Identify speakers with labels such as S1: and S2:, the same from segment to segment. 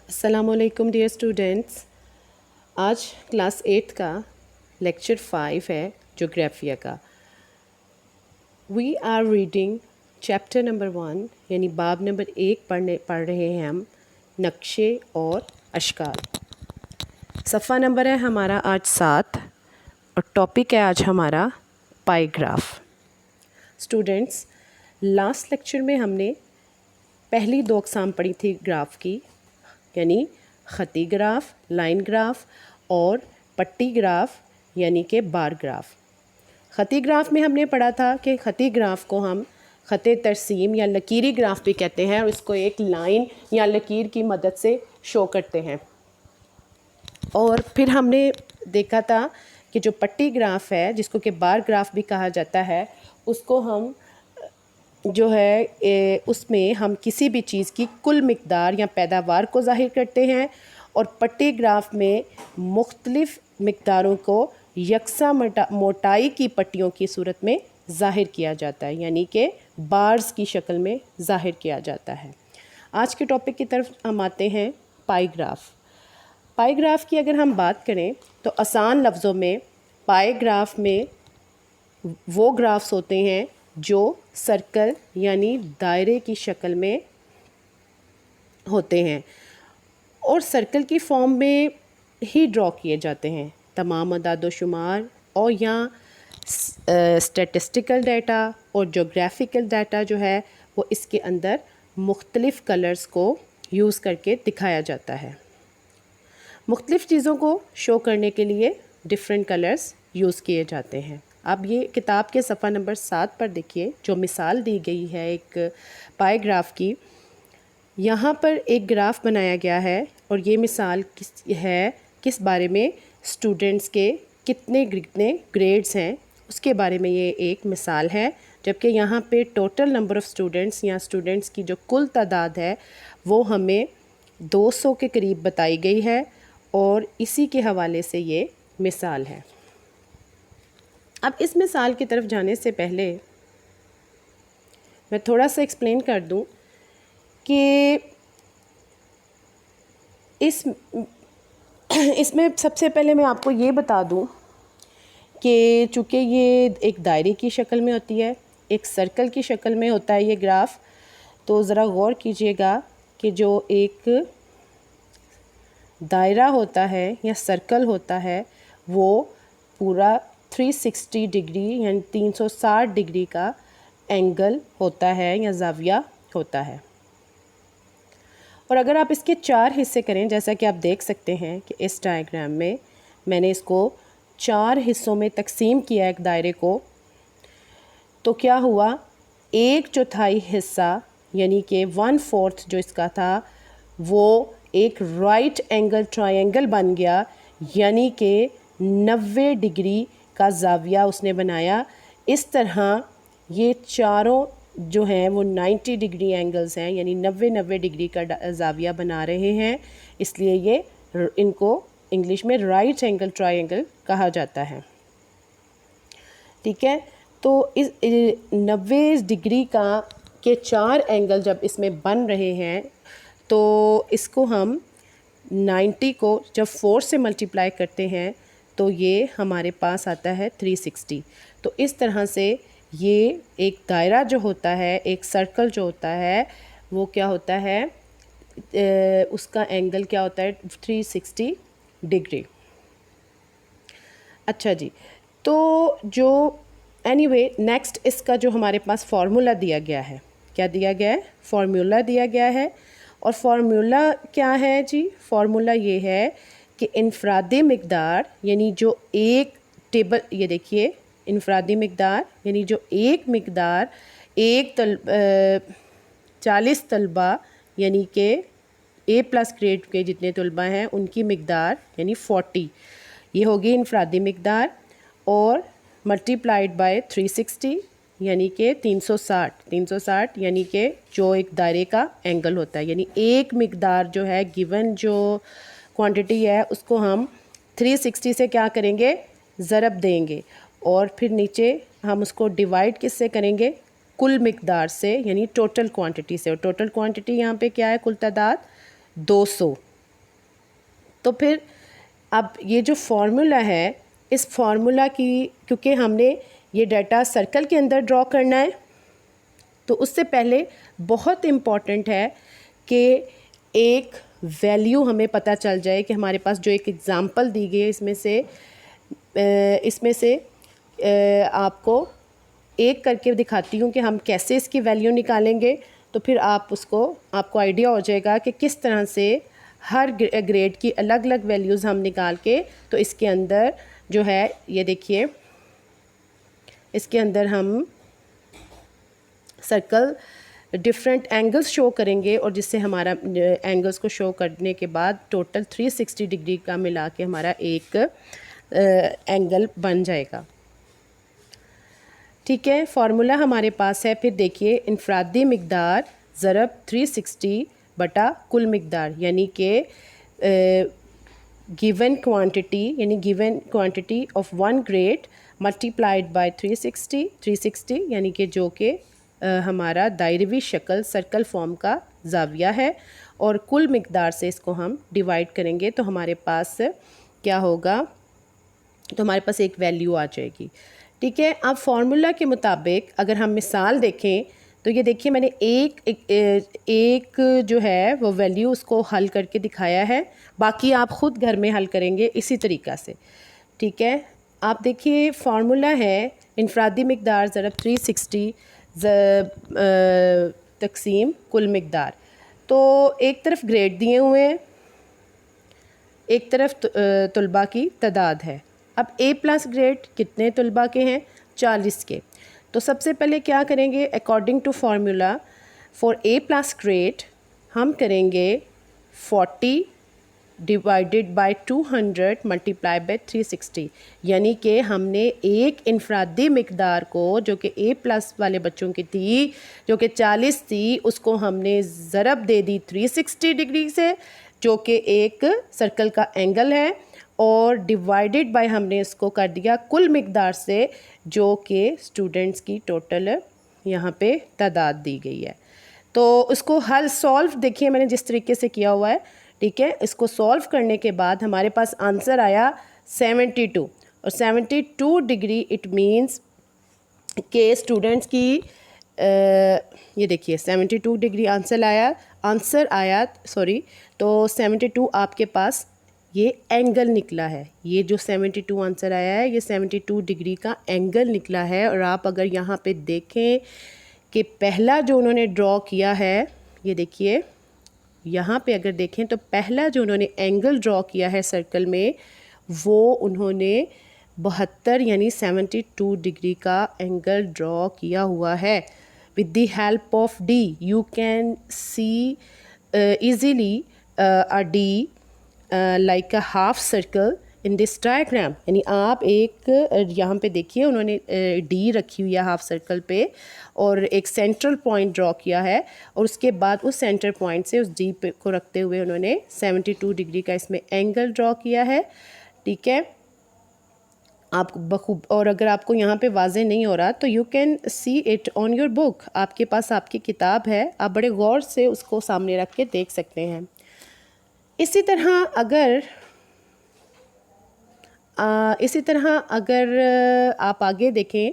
S1: अस्सलामुअलैकुम dear students. आज class 8 का लेक्चर 5 है जोग्राफिया का। We are reading chapter number 1 यानी बाब नंबर 1 पढ़ रहे हैं हम, नक्शे और अशकाल। सफ़ा नंबर है हमारा आज 7 और टॉपिक है आज हमारा पाईग्राफ। स्टूडेंट्स, लास्ट लेक्चर में हमने पहली 2 अक़साम पढ़ी थी ग्राफ की, यानी ख़ती ग्राफ, लाइन ग्राफ और पट्टी ग्राफ यानी कि बार ग्राफ। ख़ती ग्राफ में हमने पढ़ा था कि ख़ती ग्राफ को हम ख़त तरसीम या लकीरी ग्राफ भी कहते हैं और इसको एक लाइन या लकीर की मदद से शो करते हैं। और फिर हमने देखा था कि जो पट्टी ग्राफ है, जिसको कि बार ग्राफ भी कहा जाता है, उसको हम जो है उसमें हम किसी भी चीज़ की कुल मिक़दार या पैदावार को ज़ाहिर करते हैं और पट्टी ग्राफ में मुख्तलिफ़ मिक़दारों को यकसा मोटाई की पट्टियों की सूरत में ज़ाहिर किया जाता है, यानी कि बार्स की शक्ल में ज़ाहिर किया जाता है। आज के टॉपिक की तरफ हम आते हैं पाईग्राफ। पाईग्राफ की अगर हम बात करें तो आसान लफ्ज़ों में पाईग्राफ में वो ग्राफ्स होते हैं जो सर्कल यानी दायरे की शक्ल में होते हैं और सर्कल की फॉर्म में ही ड्रॉ किए जाते हैं। तमाम अदाद-ओ-शुमार और या स्टैटिस्टिकल डाटा और जोग्राफिकल डाटा जो है वो इसके अंदर मुख्तलिफ़ कलर्स को यूज़ करके दिखाया जाता है। मुख्तलिफ़ चीज़ों को शो करने के लिए डिफरेंट कलर्स यूज़ किए जाते हैं। अब ये किताब के सफ़ा नंबर 7 पर देखिए, जो मिसाल दी गई है एक पाई ग्राफ की। यहाँ पर एक ग्राफ बनाया गया है और ये मिसाल किस बारे में, स्टूडेंट्स के कितने ग्रेड्स हैं उसके बारे में ये एक मिसाल है। जबकि यहाँ पे टोटल नंबर ऑफ़ स्टूडेंट्स या स्टूडेंट्स की जो कुल तादाद है वो हमें 200 के करीब बताई गई है और इसी के हवाले से ये मिसाल है। अब इस मिसाल की तरफ जाने से पहले मैं थोड़ा सा एक्सप्लेन कर दूं कि इसमें सबसे पहले मैं आपको ये बता दूं कि चूँकि ये एक दायरे की शक्ल में होती है, एक सर्कल की शक्ल में होता है ये ग्राफ, तो ज़रा गौर कीजिएगा कि जो एक दायरा होता है या सर्कल होता है वो पूरा 360 डिग्री यानी 360 डिग्री का एंगल होता है या ज़ाविया होता है। और अगर आप इसके 4 हिस्से करें, जैसा कि आप देख सकते हैं कि इस डायग्राम में मैंने इसको 4 हिस्सों में तकसीम किया एक दायरे को, तो क्या हुआ, 1/4 हिस्सा यानी कि 1/4 जो इसका था वो एक राइट एंगल ट्रायंगल बन गया, यानी कि 90 डिग्री का ज़ाविया उसने बनाया। इस तरह ये चारों जो हैं वो 90 डिग्री एंगल्स हैं, यानी 90 डिग्री का ज़ाविया बना रहे हैं, इसलिए ये इनको इंग्लिश में राइट एंगल ट्रायंगल कहा जाता है। ठीक है, तो इस 90 डिग्री के 4 एंगल जब इसमें बन रहे हैं तो इसको हम 90 को जब 4 से मल्टीप्लाई करते हैं तो ये हमारे पास आता है 360। तो इस तरह से ये एक दायरा जो होता है, एक सर्कल जो होता है, वो क्या होता है, उसका एंगल क्या होता है, 360 डिग्री। अच्छा जी, तो जो एनीवे नेक्स्ट इसका जो हमारे पास फार्मूला दिया गया है, क्या दिया गया है, फार्मूला दिया गया है। और फार्मूला क्या है जी, फार्मूला ये है कि इनफरादी मिक़दार यानी जो एक टेबल, ये देखिए इनफरादी मिक़दार यानी जो एक मिक़दार 40 तलबा यानी कि A+ ग्रेड के जितने तलबा हैं उनकी मिक़दार यानी 40, ये होगी इनफरादी मिक़दार, और मल्टीप्लाइड बाय 360 यानी कि 360 यानी कि जो एक दायरे का एंगल होता है, यानी एक मिक़दार जो है गिवन जो क्वांटिटी है उसको हम 360 से क्या करेंगे, ज़रब देंगे और फिर नीचे हम उसको डिवाइड किससे करेंगे, कुल मिक़दार से यानी टोटल क्वांटिटी से। और टोटल क्वांटिटी यहाँ पे क्या है, कुल तादाद 200। तो फिर अब ये जो फार्मूला है, इस फार्मूला की, क्योंकि हमने ये डाटा सर्कल के अंदर ड्रॉ करना है, तो उससे पहले बहुत इम्पॉर्टेंट है कि एक वैल्यू हमें पता चल जाए कि हमारे पास जो एक एग्ज़ाम्पल दी गई है इसमें से आपको एक करके दिखाती हूँ कि हम कैसे इसकी वैल्यू निकालेंगे। तो फिर आपको आइडिया हो जाएगा कि किस तरह से हर ग्रेड की अलग अलग वैल्यूज़ हम निकाल के, तो इसके अंदर जो है ये देखिए, इसके अंदर हम सर्कल डिफरेंट एंगल्स शो करेंगे, और जिससे हमारा एंगल्स को शो करने के बाद टोटल 360 डिग्री का मिला के हमारा एक एंगल बन जाएगा। ठीक है, फार्मूला हमारे पास है। फिर देखिए, इनफरादी मिकदार ज़रब 360 बटा कुल मिकदार, यानी कि given quantity of one grade multiplied by 360 यानी कि जो कि हमारा दायरवी शक्ल सर्कल फॉर्म का ज़ाविया है, और कुल मिकदार से इसको हम डिवाइड करेंगे तो हमारे पास क्या होगा, तो हमारे पास एक वैल्यू आ जाएगी। ठीक है, अब फार्मूला के मुताबिक अगर हम मिसाल देखें तो ये देखिए, मैंने एक जो है वो वैल्यू उसको हल करके दिखाया है, बाकी आप ख़ुद घर में हल करेंगे इसी तरीक़ा से। ठीक है, आप देखिए फार्मूला है इनफरादी मिकदार ज़रब 360 तकसीम कुल मिकदार। तो एक तरफ ग्रेड दिए हुए हैं, एक तरफ तलबा की तादाद है। अब A+ ग्रेड कितने तलबा के हैं? 40 के। तो सबसे पहले क्या करेंगे, according to formula for A+ grade हम करेंगे 40 डिवाइडेड बाय 200 मल्टीप्लाई बाय 360, यानी कि हमने एक इनफरादी मिकदार को जो कि A+ वाले बच्चों की थी, जो कि 40 थी, उसको हमने ज़रब दे दी 360 डिग्री से, जो कि एक सर्कल का एंगल है, और डिवाइडेड बाय हमने इसको कर दिया कुल मिकदार से, जो कि स्टूडेंट्स की टोटल यहाँ पे तादाद दी गई है। तो उसको हल सॉल्व देखिए मैंने जिस तरीके से किया हुआ है। ठीक है, इसको सॉल्व करने के बाद हमारे पास आंसर आया 72, और 72 डिग्री इट मीन्स के स्टूडेंट्स की ये देखिए 72 डिग्री आंसर आया तो 72 आपके पास ये एंगल निकला है। ये जो 72 आंसर आया है ये 72 डिग्री का एंगल निकला है। और आप अगर यहाँ पे देखें कि पहला जो उन्होंने ड्रॉ किया है, ये देखिए यहाँ पे अगर देखें तो पहला जो उन्होंने एंगल ड्रॉ किया है सर्कल में, वो उन्होंने 72 यानी 72 डिग्री का एंगल ड्रॉ किया हुआ है। With the help of D you can C easily a D like a half circle in this diagram. यानी आप एक यहाँ पे देखिए उन्होंने डी रखी हुई है हाफ सर्कल पे, और एक सेंट्रल पॉइंट ड्रॉ किया है, और उसके बाद उस सेंटर पॉइंट से उस डी पे को रखते हुए उन्होंने 72 डिग्री का इसमें एंगल ड्रॉ किया है। ठीक है, आप बखूब, और अगर आपको यहाँ पे वाज़े नहीं हो रहा तो you can see it on your book. आपके पास आपकी किताब है, आप बड़े गौर से उसको सामने रख के देख सकते हैं। इसी तरह अगर आप आगे देखें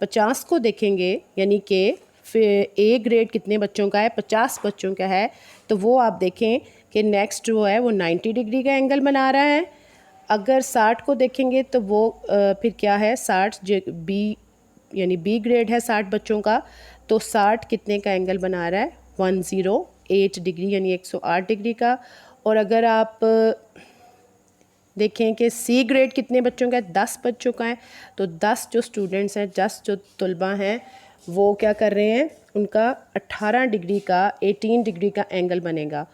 S1: 50 को देखेंगे, यानी कि फिर ए ग्रेड कितने बच्चों का है, 50 बच्चों का है, तो वो आप देखें कि नेक्स्ट जो है वो 90 डिग्री का एंगल बना रहा है। अगर 60 को देखेंगे तो वो फिर क्या है, 60 बी यानी बी ग्रेड है 60 बच्चों का, तो 60 कितने का एंगल बना रहा है, 108 डिग्री यानी 108 डिग्री का। और अगर आप देखें कि सी ग्रेड कितने बच्चों का है, 10 बच्चों का है, तो 10 जो स्टूडेंट्स हैं, 10 जो तलबा हैं, वो क्या कर रहे हैं, उनका 18 डिग्री का 18 डिग्री का एंगल बनेगा।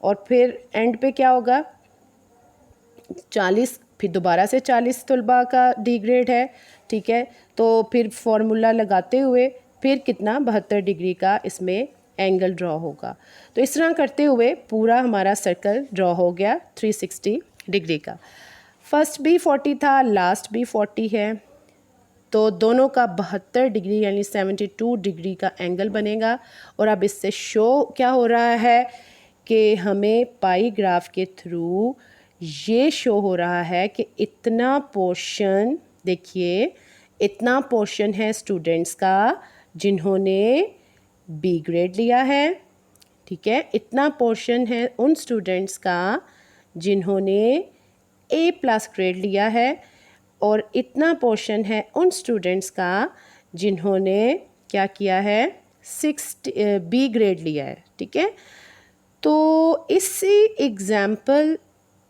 S1: और फिर एंड पे क्या होगा, 40, फिर दोबारा से 40 तलबा का डी ग्रेड है। ठीक है, तो फिर फॉर्मूला लगाते हुए फिर कितना 72 डिग्री का इसमें एंगल ड्रॉ होगा। तो इस तरह करते हुए पूरा हमारा सर्कल ड्रॉ हो गया 360 डिग्री का। फर्स्ट भी 40 था, लास्ट भी 40 है, तो दोनों का 72 डिग्री यानी 72 डिग्री का एंगल बनेगा। और अब इससे शो क्या हो रहा है कि हमें पाई ग्राफ के थ्रू ये शो हो रहा है कि इतना पोर्शन, देखिए इतना पोर्शन है स्टूडेंट्स का जिन्होंने बी ग्रेड लिया है, ठीक है। इतना पोर्शन है उन स्टूडेंट्स का जिन्होंने ए प्लस ग्रेड लिया है, और इतना पोर्शन है उन स्टूडेंट्स का जिन्होंने क्या किया है, 6 बी ग्रेड लिया है, ठीक है। तो इसी एग्ज़ाम्पल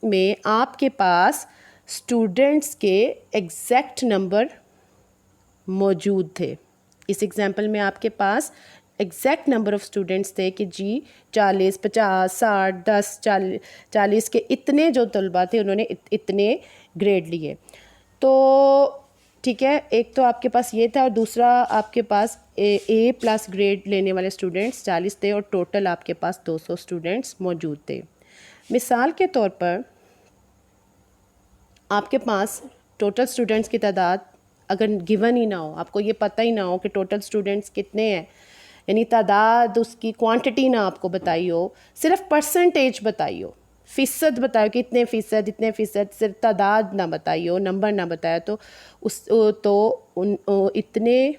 S1: में आपके पास स्टूडेंट्स के एग्जैक्ट नंबर मौजूद थे। इस एग्ज़ाम्पल में आपके पास एग्जैक्ट नंबर ऑफ़ स्टूडेंट्स थे कि जी 40, 50, 60, 10, 40 के इतने जो तलबा थे उन्होंने इतने ग्रेड लिए। तो ठीक है, एक तो आपके पास ये था और दूसरा आपके पास ए प्लस ग्रेड लेने वाले स्टूडेंट्स 40 थे और टोटल आपके पास 200 स्टूडेंट्स मौजूद थे। मिसाल के तौर पर आपके पास टोटल स्टूडेंट्स की तादाद अगर गिवन ही ना हो, आपको ये पता ही ना हो कि टोटल स्टूडेंट्स कितने हैं, यानी तादाद उसकी क्वांटिटी ना आपको बताई हो, सिर्फ परसेंटेज बताई हो, फ़ीसद बताओ कि इतने फ़ीसद इतने फ़ीसद, सिर्फ तादाद ना बताई हो, नंबर ना बताया, तो इतने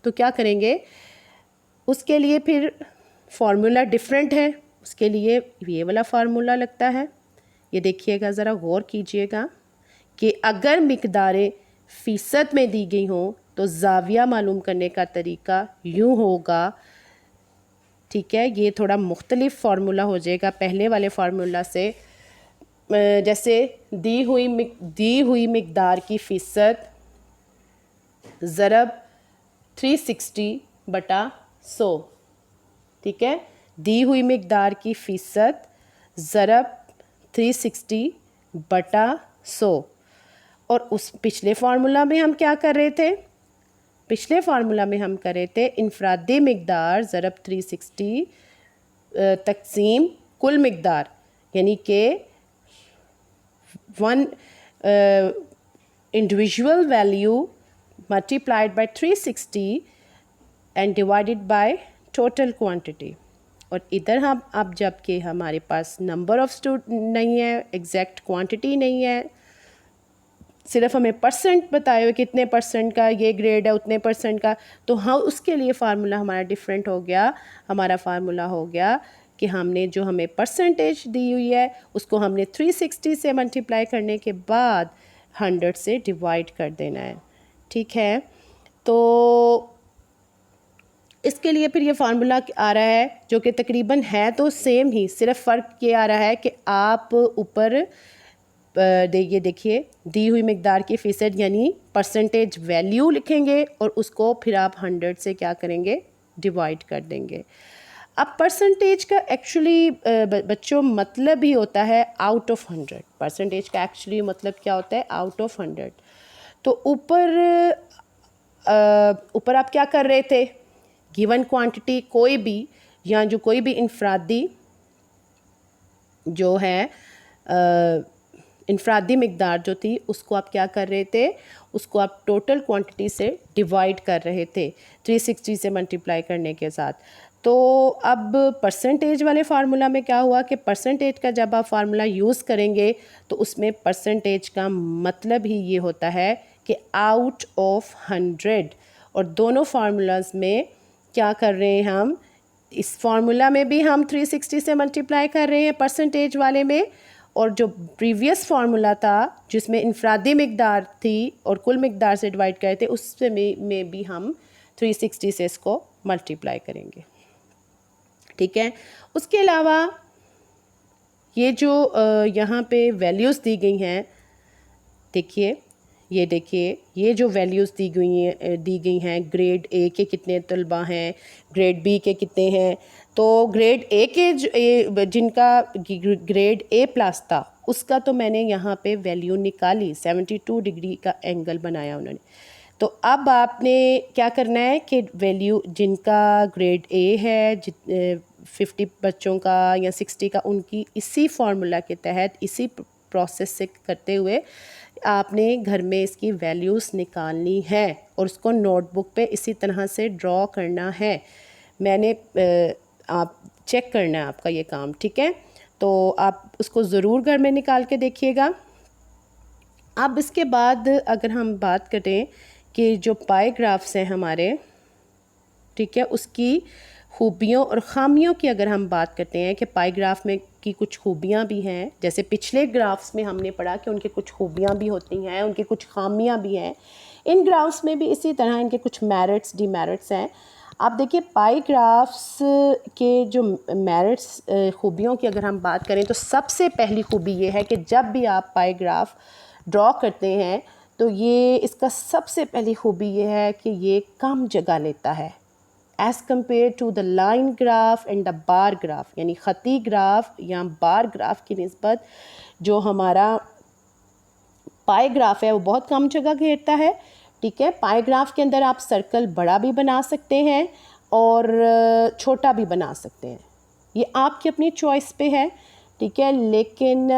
S1: तो क्या करेंगे, उसके लिए फिर फार्मूला डिफरेंट है। उसके लिए ये वाला फार्मूला लगता है, ये देखिएगा ज़रा गौर कीजिएगा कि अगर मिकदारें फ़ीसद में दी गई हों तो ज़ाविया मालूम करने का तरीका यूँ होगा, ठीक है। ये थोड़ा मुख्तलिफ फार्मूला हो जाएगा पहले वाले फार्मूला से। जैसे दी हुई मिकदार की फ़ीसद ज़रब 360/100, ठीक है। दी हुई मिकदार की फ़ीसद ज़रब 360/100। और उस पिछले फार्मूला में हम क्या कर रहे थे, पिछले फार्मूला में हम कर रहे थे इनफरादी मिकदार ज़रब 360 तकसीम कुल मिकदार, यानी कि one individual value multiplied by 360 and divided by total quantity. और इधर हम अब जबकि हमारे पास नंबर ऑफ़ स्टूडेंट नहीं है, एग्जैक्ट क्वांटिटी नहीं है, सिर्फ हमें परसेंट बताए हुए कितने परसेंट का ये ग्रेड है उतने परसेंट का, तो हाँ उसके लिए फार्मूला हमारा डिफरेंट हो गया। हमारा फार्मूला हो गया कि हमने जो हमें परसेंटेज दी हुई है उसको हमने 360 से मल्टीप्लाई करने के बाद 100 से डिवाइड कर देना है, ठीक है। तो इसके लिए फिर ये फार्मूला आ रहा है जो कि तकरीबन है तो सेम ही, सिर्फ फ़र्क ये आ रहा है कि आप ऊपर देखिए दी हुई मिकदार की फ़ीसद यानी परसेंटेज वैल्यू लिखेंगे और उसको फिर आप 100 से क्या करेंगे, डिवाइड कर देंगे। अब परसेंटेज का एक्चुअली बच्चों मतलब ही होता है आउट ऑफ 100। परसेंटेज का एक्चुअली मतलब क्या होता है, आउट ऑफ 100। तो ऊपर आप क्या कर रहे थे, गिवन क्वांटिटी कोई भी या जो कोई भी इनफरादी जो है इनफरादी मिकदार जो थी उसको आप क्या कर रहे थे, उसको आप टोटल क्वांटिटी से डिवाइड कर रहे थे 360 से मल्टीप्लाई करने के साथ। तो अब परसेंटेज वाले फार्मूला में क्या हुआ कि परसेंटेज का जब आप फार्मूला यूज़ करेंगे तो उसमें परसेंटेज का मतलब ही ये होता है कि आउट ऑफ 100। और दोनों फार्मूलाज में क्या कर रहे हैं हम, इस फार्मूला में भी हम 360 से मल्टीप्लाई कर रहे हैं परसेंटेज वाले में, और जो प्रीवियस फार्मूला था जिसमें इनफरादी मिकदार थी और कुल मिकदार से डिवाइड करे थे उससे में भी हम 360 से इसको मल्टीप्लाई करेंगे, ठीक है। उसके अलावा ये जो यहाँ पे वैल्यूज़ दी गई हैं, देखिए ये जो वैल्यूज़ दी गई हैं ग्रेड ए के कितने तलबा हैं, ग्रेड बी के कितने हैं। तो ग्रेड ए के जिनका ग्रेड ए प्लस था उसका तो मैंने यहाँ पे वैल्यू निकाली, 72 डिग्री का एंगल बनाया उन्होंने। तो अब आपने क्या करना है कि वैल्यू जिनका ग्रेड ए है 50 बच्चों का या 60 का, उनकी इसी फार्मूला के तहत इसी प्रोसेस से करते हुए आपने घर में इसकी वैल्यूज़ निकालनी है और उसको नोटबुक पे इसी तरह से ड्रॉ करना है। मैंने आप चेक करना है आपका ये काम, ठीक है। तो आप उसको ज़रूर घर में निकाल के देखिएगा। अब इसके बाद अगर हम बात करें कि जो पाई ग्राफ्स हैं हमारे, ठीक है, उसकी खूबियों और ख़ामियों की अगर हम बात करते हैं कि पाई ग्राफ में की कुछ खूबियाँ भी हैं, जैसे पिछले ग्राफ्स में हमने पढ़ा कि उनकी कुछ खूबियाँ भी होती हैं, उनकी कुछ ख़ामियाँ भी हैं, इन ग्राफ्स में भी इसी तरह इनके कुछ मेरिट्स डीमेरिट्स हैं। आप देखिए पाई ग्राफ्स के जो मेरिट्स खूबियों की अगर हम बात करें तो सबसे पहली खूबी ये है कि जब भी आप पाई ग्राफ ड्रॉ करते हैं तो ये इसका सबसे पहली खूबी ये है कि ये कम जगह लेता है as compare to the line graph and the bar graph, यानी ख़ती ग्राफ या बार ग्राफ की निस्बत जो हमारा पाई ग्राफ है वो बहुत कम जगह घेरता है। ठीक है, पाई ग्राफ के अंदर आप सर्कल बड़ा भी बना सकते हैं और छोटा भी बना सकते हैं, ये आपकी अपनी चॉइस पे है। ठीक है, लेकिन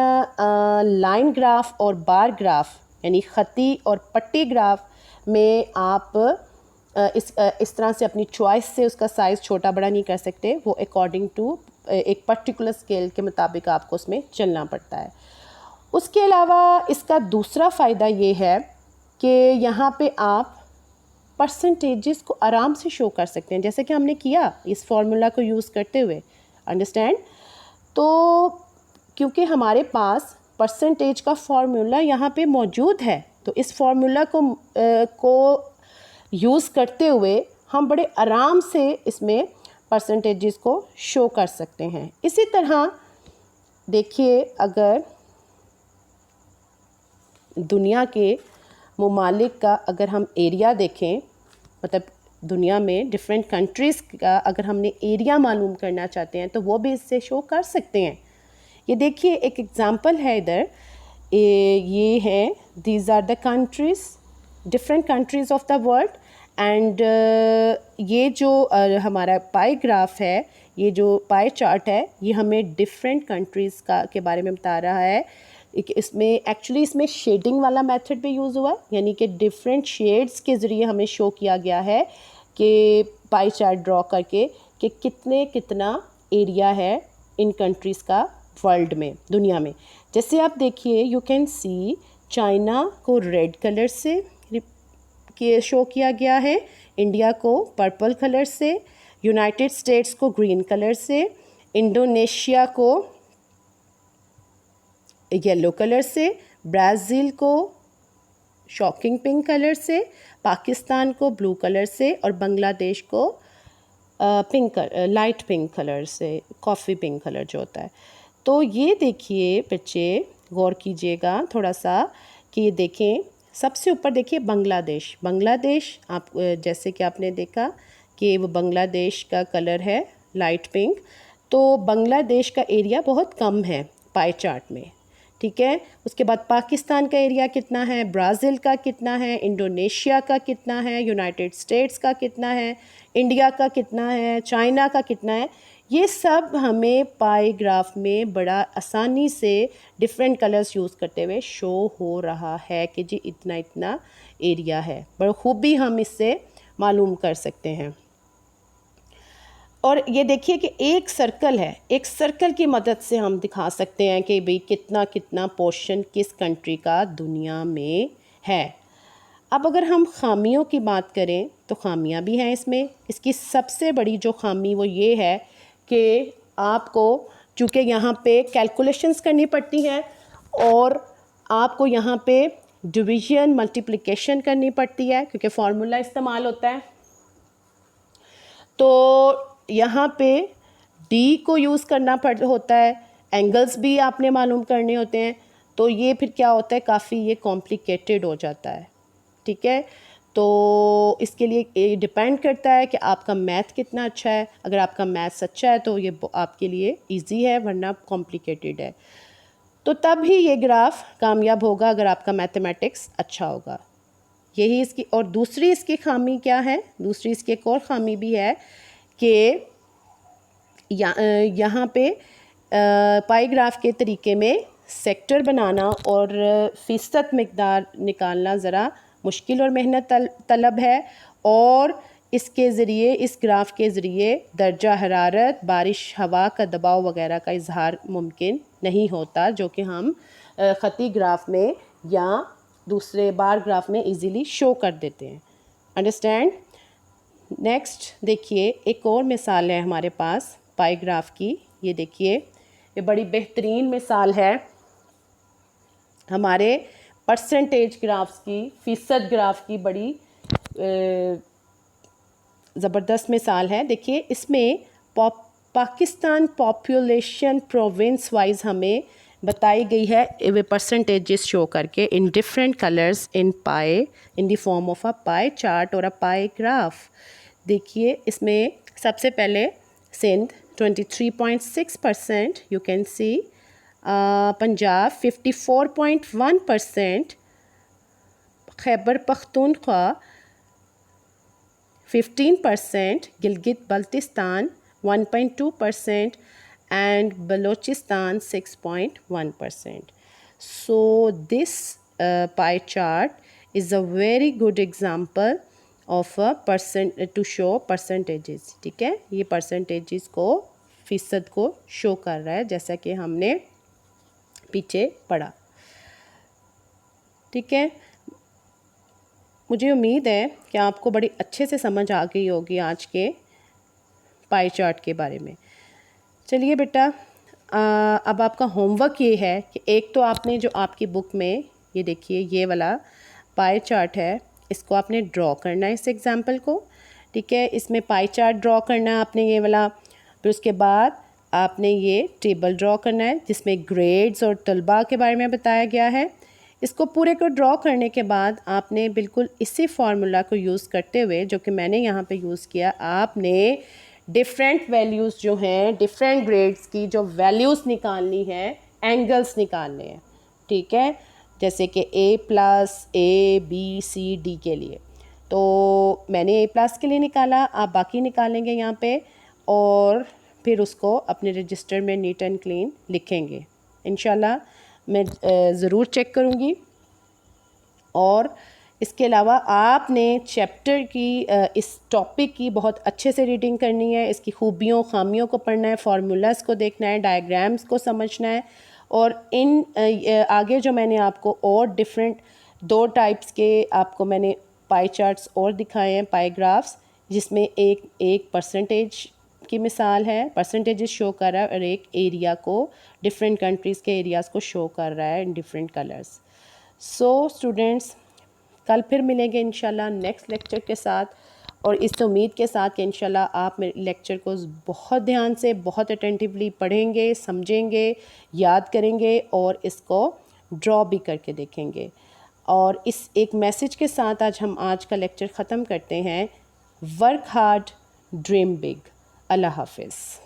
S1: लाइन ग्राफ और बार ग्राफ यानी ख़ती और पट्टी ग्राफ में आप इस तरह से अपनी चॉइस से उसका साइज़ छोटा बड़ा नहीं कर सकते, वो अकॉर्डिंग टू एक पर्टिकुलर स्केल के मुताबिक आपको उसमें चलना पड़ता है। उसके अलावा इसका दूसरा फ़ायदा ये है कि यहाँ पे आप परसेंटेजेस को आराम से शो कर सकते हैं, जैसे कि हमने किया इस फार्मूला को यूज़ करते हुए, अंडरस्टैंड। तो क्योंकि हमारे पास परसेंटेज का फार्मूला यहाँ पे मौजूद है, तो इस फार्मूला को यूज़ करते हुए हम बड़े आराम से इसमें परसेंटेजेस को शो कर सकते हैं। इसी तरह देखिए, अगर दुनिया के ममालिक का अगर हम एरिया देखें, मतलब दुनिया में डिफरेंट कंट्रीज़ का अगर हमने एरिया मालूम करना चाहते हैं तो वो भी इससे शो कर सकते हैं। ये देखिए एक एग्ज़ाम्पल है इधर, ये है these are the countries, different countries of the world and ये जो हमारा पाई ग्राफ है, ये जो पाई चार्ट है, ये हमें डिफरेंट कंट्रीज़ के बारे में बता रहा है। इसमें एक्चुअली इसमें शेडिंग वाला मेथड भी यूज़ हुआ, यानी कि डिफरेंट शेड्स के ज़रिए हमें शो किया गया है कि पाई चार्ट ड्रॉ करके कि कितना एरिया है इन कंट्रीज़ का वर्ल्ड में, दुनिया में। जैसे आप देखिए, यू कैन सी चाइना को रेड कलर से शो किया गया है, इंडिया को पर्पल कलर से, यूनाइटेड स्टेट्स को ग्रीन कलर से, इंडोनेशिया को येलो कलर से, ब्राज़ील को शॉकिंग पिंक कलर से, पाकिस्तान को ब्लू कलर से और बांग्लादेश को लाइट पिंक कलर से, कॉफ़ी पिंक कलर जो होता है। तो ये देखिए बच्चे, गौर कीजिएगा थोड़ा सा कि ये देखें, सबसे ऊपर देखिए बांग्लादेश आप जैसे कि आपने देखा कि वो बांग्लादेश का कलर है लाइट पिंक, तो बांग्लादेश का एरिया बहुत कम है पाई चार्ट में। ठीक है, उसके बाद पाकिस्तान का एरिया कितना है, ब्राज़ील का कितना है, इंडोनेशिया का कितना है, यूनाइटेड स्टेट्स का कितना है, इंडिया का कितना है, चाइना का कितना है, ये सब हमें पाई ग्राफ में बड़ा आसानी से डिफरेंट कलर्स यूज़ करते हुए शो हो रहा है कि जी इतना एरिया है। बड़ा खूबी हम इससे मालूम कर सकते हैं। और ये देखिए कि एक सर्कल है, एक सर्कल की मदद से हम दिखा सकते हैं कि भाई कितना पोर्शन किस कंट्री का दुनिया में है। अब अगर हम ख़ामियों की बात करें तो ख़ामियाँ भी हैं इसमें। इसकी सबसे बड़ी जो ख़ामी वो ये है कि आपको चूँकि यहाँ पे कैलकुलेशंस करनी पड़ती हैं और आपको यहाँ पे डिवीज़न मल्टीप्लिकेशन करनी पड़ती है क्योंकि फार्मूला इस्तेमाल होता है। तो यहाँ पे डी को यूज़ करना होता है, एंगल्स भी आपने मालूम करने होते हैं, तो ये फिर क्या होता है, काफ़ी ये कॉम्प्लिकेटेड हो जाता है। ठीक है, तो इसके लिए ये डिपेंड करता है कि आपका मैथ कितना अच्छा है। अगर आपका मैथ्स अच्छा है तो ये आपके लिए इजी है, वरना कॉम्प्लिकेटेड है। तो तब ही ये ग्राफ कामयाब होगा अगर आपका मैथमेटिक्स अच्छा होगा। यही इसकी, और दूसरी इसकी खामी क्या है, दूसरी इसकी एक और ख़ामी भी है कि यहाँ पे पाई ग्राफ के तरीके में सेक्टर बनाना और फ़ीसद मिकदार निकालना ज़रा मुश्किल और मेहनत तलब है, और इसके ज़रिए, इस ग्राफ के ज़रिए दर्जा हरारत, बारिश, हवा का दबाव वगैरह का इजहार मुमकिन नहीं होता, जो कि हम ख़ती ग्राफ में या दूसरे बार ग्राफ में इजीली शो कर देते हैं। अंडरस्टैंड। नेक्स्ट देखिए, एक और मिसाल है हमारे पास पाई ग्राफ की। ये देखिए, ये बड़ी बेहतरीन मिसाल है हमारे परसेंटेज ग्राफ्स की, फ़ीसद ग्राफ की बड़ी ज़बरदस्त मिसाल है। देखिए, इसमें पाकिस्तान पॉपुलेशन प्रोविंस वाइज हमें बताई गई है वे परसेंटेजेस शो करके in different colours in pie, in the form of a pie chart और अ पाई ग्राफ। देखिए, इसमें सबसे पहले Sindh 23.6%, you can see, Punjab 54.1%, Khyber Pakhtunkhwa 15%, Gilgit Baltistan 1.2% and Balochistan 6.1%. So this pie chart is a very good example of a percent to show percentages. ठीक है, ये percentages को, फ़ीसद को शो कर रहा है, जैसा कि हमने पीछे पढ़ा। ठीक है, मुझे उम्मीद है कि आपको बड़ी अच्छे से समझ आ गई होगी आज के पाई चार्ट के बारे में। चलिए बेटा, अब आपका होमवर्क ये है कि एक तो आपने जो आपकी बुक में ये देखिए ये वाला पाई चार्ट है, इसको आपने ड्रॉ करना है, इस एग्जाम्पल को। ठीक है, इसमें पाई चार्ट ड्रॉ करना है आपने ये वाला। फिर उसके बाद आपने ये टेबल ड्रॉ करना है जिसमें ग्रेड्स और तलबा के बारे में बताया गया है। इसको पूरे को ड्रॉ करने के बाद आपने बिल्कुल इसी फार्मूला को यूज़ करते हुए, जो कि मैंने यहाँ पे यूज़ किया, आपने डिफरेंट वैल्यूज़ जो हैं, डिफरेंट ग्रेड्स की जो वैल्यूज़ निकालनी है, एंगल्स निकालने हैं। ठीक है, जैसे कि A+, A, B, C, D के लिए, तो मैंने A+ के लिए निकाला, आप बाकी निकालेंगे यहाँ पे और फिर उसको अपने रजिस्टर में नीट एंड क्लीन लिखेंगे। इंशाल्लाह मैं ज़रूर चेक करूँगी। और इसके अलावा आपने चैप्टर की इस टॉपिक की बहुत अच्छे से रीडिंग करनी है, इसकी खूबियों खामियों को पढ़ना है, फार्मूलाज को देखना है, डायग्राम्स को समझना है। और इन आगे जो मैंने आपको और डिफरेंट 2 टाइप्स के आपको मैंने पाई चार्ट्स और दिखाए हैं, पाई ग्राफ्स, जिसमें एक परसेंटेज की मिसाल है, परसेंटेजेस शो कर रहा है, और एक एरिया को, डिफरेंट कंट्रीज़ के एरियाज़ को शो कर रहा है इन डिफरेंट कलर्स। सो स्टूडेंट्स, कल फिर मिलेंगे इंशाल्लाह नेक्स्ट लेक्चर के साथ, और इस उम्मीद के साथ कि इंशाल्लाह आप मेरे लेक्चर को बहुत ध्यान से, बहुत अटेंटिवली पढ़ेंगे, समझेंगे, याद करेंगे और इसको ड्रॉ भी करके देखेंगे। और इस एक मैसेज के साथ हम आज का लेक्चर ख़त्म करते हैं। Work hard, dream big. अल्लाह हाफ़िज़।